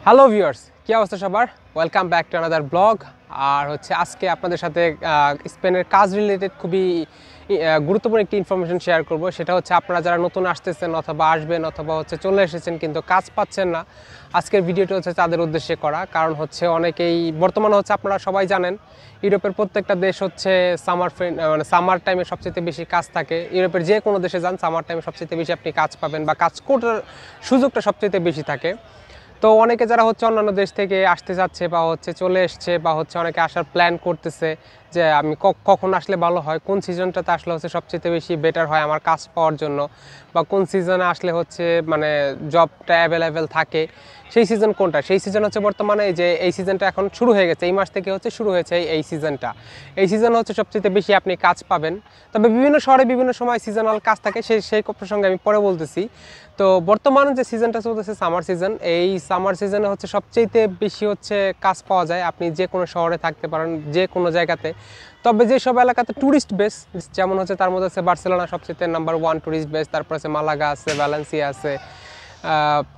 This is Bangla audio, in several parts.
হ্যালো ভিউয়ার্স, কি অবস্থা সবার? Welcome back to another blog. আর আজকে আপনাদের সাথে স্পেনের কাজ রিলেটেড খুবই গুরুত্বপূর্ণ একটি ইনফরমেশন শেয়ার করব। সেটা হচ্ছে আপনারা যারা নতুন আসতেছেন অথবা আসবেন অথবা চলে এসেছেন কিন্তু কাজ পাচ্ছেন না, আজকের ভিডিওটা হচ্ছে তাদের উদ্দেশ্যে করা। কারণ অনেকেই বর্তমানে আপনারা সবাই জানেন ইউরোপের প্রত্যেকটা দেশ সামার টাইমে সবচেয়ে বেশি কাজ থাকে। ইউরোপের যে কোনো দেশে যান, সামার টাইমে সবচেয়ে বেশি আপনি কাজ পাবেন বা কাজ করার সুযোগটা সবচেয়ে বেশি থাকে। তো অনেকে যারা অন্যান্য দেশ থেকে আসতে যাচ্ছে বা চলে এসছে বা অনেকে আসার প্ল্যান করতেছে যে আমি কখন আসলে ভালো হয়, কোন সিজনটাতে আসলে সবচেয়ে বেশি বেটার হয় আমার কাজ পাওয়ার জন্য, বা কোন সিজনে আসলে মানে জবটা অ্যাভেলেবেল থাকে, সেই সিজন কোনটা। সেই সিজন বর্তমানে এই সিজনটা এখন শুরু হয়ে গেছে, এই মাস থেকে শুরু হয়েছে এই সিজনটা। এই সিজন সবচেয়ে বেশি আপনি কাজ পাবেন। তবে বিভিন্ন শহরে বিভিন্ন সময় সিজনাল কাজ থাকে, সেই প্রসঙ্গে আমি পরে বলতেছি। তো বর্তমানে যে সিজনটা চলতেছে সামার সিজন, এই সামার সিজনে সবচেয়ে বেশি কাজ পাওয়া যায়। আপনি যে কোনো শহরে থাকতে পারেন, যে কোনো জায়গাতে। তবে যেসব এলাকাতে ট্যুরিস্ট বেস, যেমন তার মধ্যে বার্সেলোনা সবচেয়ে নাম্বার 1 ট্যুরিস্ট বেস, তারপর মালাগা আছে, ভ্যালেন্সিয়া আছে,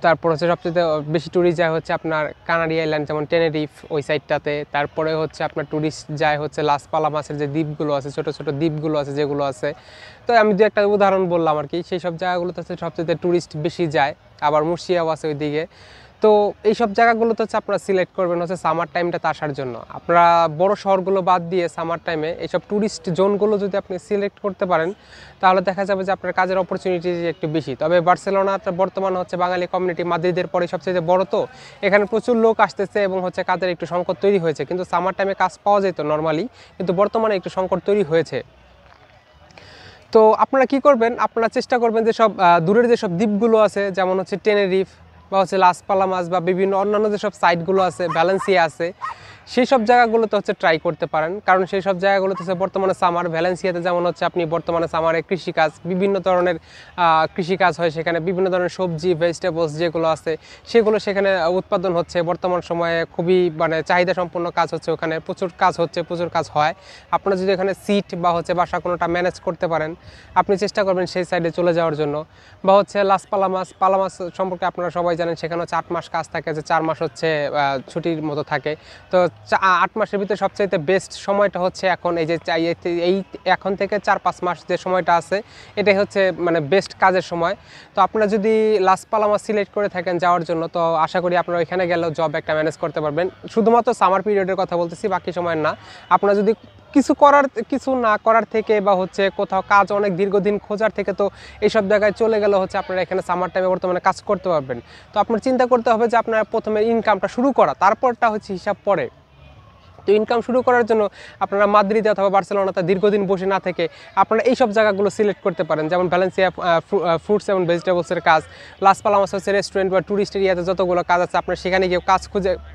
তারপর সবচেয়ে বেশি ট্যুরিস্ট যায় আপনার কানারি আইল্যান্ড, যেমন টেনেরিফ ওই সাইডটাতে। তারপরে আপনার ট্যুরিস্ট যায় লাস পালামাসের যে দ্বীপগুলো আছে, ছোটো ছোটো দ্বীপগুলো আছে যেগুলো আছে। তো আমি দু একটা উদাহরণ বললাম আর কি। সেই সব জায়গাগুলোতে সবচেয়ে ট্যুরিস্ট বেশি যায়। আবার মুর্শিয়াও আছে ওইদিকে। তো এইসব জায়গাগুলোতে আপনারা সিলেক্ট করবেন সামার টাইমটাতে আসার জন্য। আপনারা বড় শহরগুলো বাদ দিয়ে সামার টাইমে এইসব ট্যুরিস্ট জোনগুলো যদি আপনি সিলেক্ট করতে পারেন, তাহলে দেখা যাবে যে আপনার কাজের অপরচুনিটি একটু বেশি। তবে বার্সেলোনাটা বর্তমানে বাঙালি কমিউনিটি মাদ্রিদের পরে সবচেয়ে বড়, তো এখানে প্রচুর লোক আসতেছে এবং কাজের একটু সংকট তৈরি হয়েছে। কিন্তু সামার টাইমে কাজ পাওয়া যেত নর্মালি, কিন্তু বর্তমানে একটু সংকট তৈরি হয়েছে। তো আপনারা কি করবেন, আপনারা চেষ্টা করবেন যে সব দূরের যেসব দ্বীপগুলো আছে, যেমন টেনেরিফ বা লাস পালামাস বা বিভিন্ন অন্যান্য যেসব সাইটগুলো আছে, ভ্যালেন্সিয়া আছে, সেই সব জায়গাগুলোতে ট্রাই করতে পারেন। কারণ সেই সব জায়গাগুলোতে বর্তমানে সামার, ভ্যালেন্সিয়াতে যেমন আপনি বর্তমানে সামারে কৃষিকাজ, বিভিন্ন ধরনের কৃষিকাজ হয় সেখানে, বিভিন্ন ধরনের সবজি ভেজিটেবলস যেগুলো আছে সেগুলো সেখানে উৎপাদন হচ্ছে। বর্তমান সময়ে খুবই চাহিদা সম্পন্ন কাজ হচ্ছে, ওখানে প্রচুর কাজ হচ্ছে, প্রচুর কাজ হয়। আপনারা যদি এখানে সিট বা বাসা কোনোটা ম্যানেজ করতে পারেন, আপনি চেষ্টা করবেন সেই সাইডে চলে যাওয়ার জন্য। বা লাস পালামাস সম্পর্কে আপনারা সবাই জানেন, সেখানে 8 মাস কাজ থাকে, যে 4 মাস ছুটির মতো থাকে। তো 8 মাসের ভিতরে সবচাইতে বেস্ট সময়টা এখন এই এখন থেকে 4-5 মাস যে সময়টা আছে, এটাই বেস্ট কাজের সময়। তো আপনারা যদি লাস পালামাস সিলেক্ট করে থাকেন যাওয়ার জন্য, তো আশা করি আপনারা ওইখানে গেলেও জব একটা ম্যানেজ করতে পারবেন। শুধুমাত্র সামার পিরিয়ডের কথা বলতেছি, বাকি সময় না। আপনারা যদি কিছু না করার থেকে বা কোথাও কাজ অনেক দীর্ঘদিন খোঁজার থেকে, তো এইসব জায়গায় চলে গেলে আপনারা এখানে সামার টাইমে বর্তমানে কাজ করতে পারবেন। তো আপনার চিন্তা করতে হবে যে আপনারা প্রথমে ইনকামটা শুরু করা, তারপরটা হিসাব পরে। তো ইনকাম শুরু করার জন্য আপনারা মাদ্রিদে অথবা বার্সেলোনাতে দীর্ঘদিন বসে না থেকে আপনারা এইসব জায়গাগুলো সিলেক্ট করতে পারেন। যেমন ভ্যালেন্সিয়া ফ্রুটস এবং ভেজিটেবলসের কাজ, লাস পালামাস রেস্টুরেন্ট বা ট্যুরিস্ট এরিয়াতে যতগুলো কাজ আছে, আপনারা সেখানে গিয়ে কাজ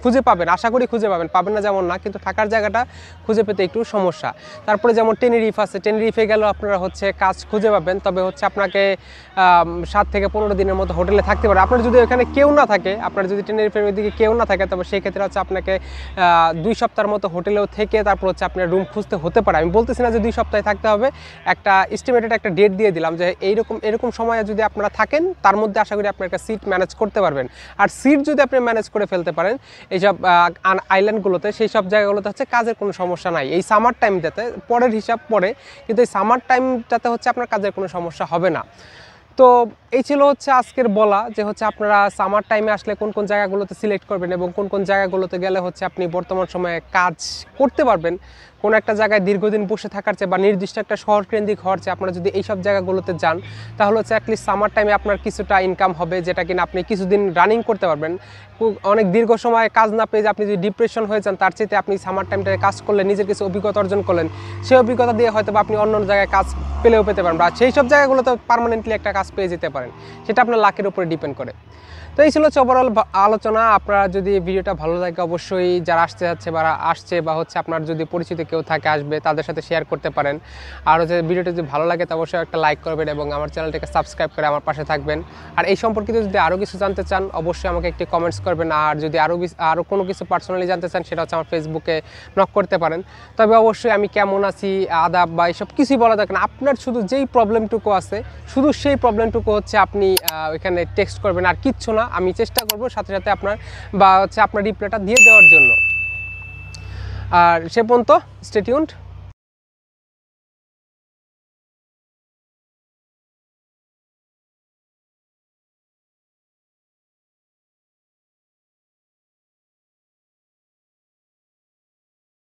খুঁজে পাবেন। আশা করি খুঁজে পাবেন না যেমন না, কিন্তু থাকার জায়গাটা খুঁজে পেতে একটু সমস্যা। তারপরে যেমন টেনেরিফ আছে, টেনেরিফে গেলেও আপনারা কাজ খুঁজে পাবেন। তবে আপনাকে 7 থেকে 15 দিনের মতো হোটেলে থাকতে পারে। আপনার যদি ওখানে কেউ না থাকে, আপনার যদি টেনেরিফের ওইদিকে কেউ না থাকে, তবে সেই ক্ষেত্রে আপনাকে 2 সপ্তাহের মতো হোটেলেও থেকে তারপর আপনার রুম খুঁজতে হতে পারে। আমি বলতেছি না যে 2 সপ্তাহে থাকতে হবে, একটা এস্টিমেটেড একটা ডেট দিয়ে দিলাম যে এরকম সময়ে যদি আপনারা থাকেন, তার মধ্যে আশা করি আপনার একটা সিট ম্যানেজ করতে পারবেন। আর সিট যদি আপনি ম্যানেজ করে ফেলতে পারেন এইসব আইল্যান্ডগুলোতে, সেই সব জায়গাগুলোতে কাজের কোনো সমস্যা নাই। এই সামার টাইমটাতে পরের হিসাব পরে, কিন্তু এই সামার টাইমটাতে আপনার কাজের কোনো সমস্যা হবে না। তো এই ছিল আজকের বলা, যে আপনারা সামার টাইমে আসলে কোন কোন জায়গাগুলোতে সিলেক্ট করবেন এবং কোন কোন জায়গাগুলোতে গেলে আপনি বর্তমান সময়ে কাজ করতে পারবেন। কোনো একটা জায়গায় দীর্ঘদিন বসে থাকার চেয়ে বা নির্দিষ্ট একটা শহর কেন্দ্রিক হওয়ার চেয়ে আপনারা যদি এইসব জায়গাগুলোতে যান, তাহলে অ্যাটলিস্ট সামার টাইমে আপনার কিছুটা ইনকাম হবে, যেটা কিনা আপনি কিছুদিন রানিং করতে পারবেন। অনেক দীর্ঘ সময় কাজ না পেয়ে আপনি যদি ডিপ্রেশন হয়ে যান, তার চেয়ে আপনি সামার টাইমটায় কাজ করলে নিজের কিছু অভিজ্ঞতা অর্জন করলেন, সেই অভিজ্ঞতা দিয়ে হয়তো আপনি অন্য জায়গায় কাজ পেতে পারেন, বা সেই সব জায়গাগুলোতে পার্মানেন্টলি একটা কাজ পেয়ে যেতে পারেন। সেটা আপনার লাকের উপরে ডিপেন্ড করে। তো এই ছিল ওভারঅল আলোচনা। আপনারা যদি ভিডিওটা ভালো লাগে, অবশ্যই যারা আসতে যাচ্ছে বা আসছে বা আপনার যদি পরিচিত কেউ থাকে আসবে, তাদের সাথে শেয়ার করতে পারেন। আর ভিডিওটা যদি ভালো লাগে, তো অবশ্যই একটা লাইক করবেন এবং আমার চ্যানেলটাকে সাবস্ক্রাইব করে আমার পাশে থাকবেন। আর এই সম্পর্কিত যদি আরও কিছু জানতে চান, অবশ্যই আমাকে একটি কমেন্টস করবেন। আর যদি আরও কোনো কিছু পার্সোনালি জানতে চান, সেটা আমার ফেসবুকে নক করতে পারেন। তবে অবশ্যই আমি কেমন আছি, আদাব বা এইসব কিছুই বলা যাক না, আপনার শুধু যেই প্রবলেমটুকু আছে, শুধু সেই প্রবলেমটুকু আপনি এখানে টেক্সট করবেন, আর কিচ্ছু না। আমি চেষ্টা করব সাথে সাথে আপনার বা হচ্ছে আপনার রিপ্লাইটা দিয়ে দেওয়ার জন্য। আর সে পর্যন্ত স্টে টিউনড।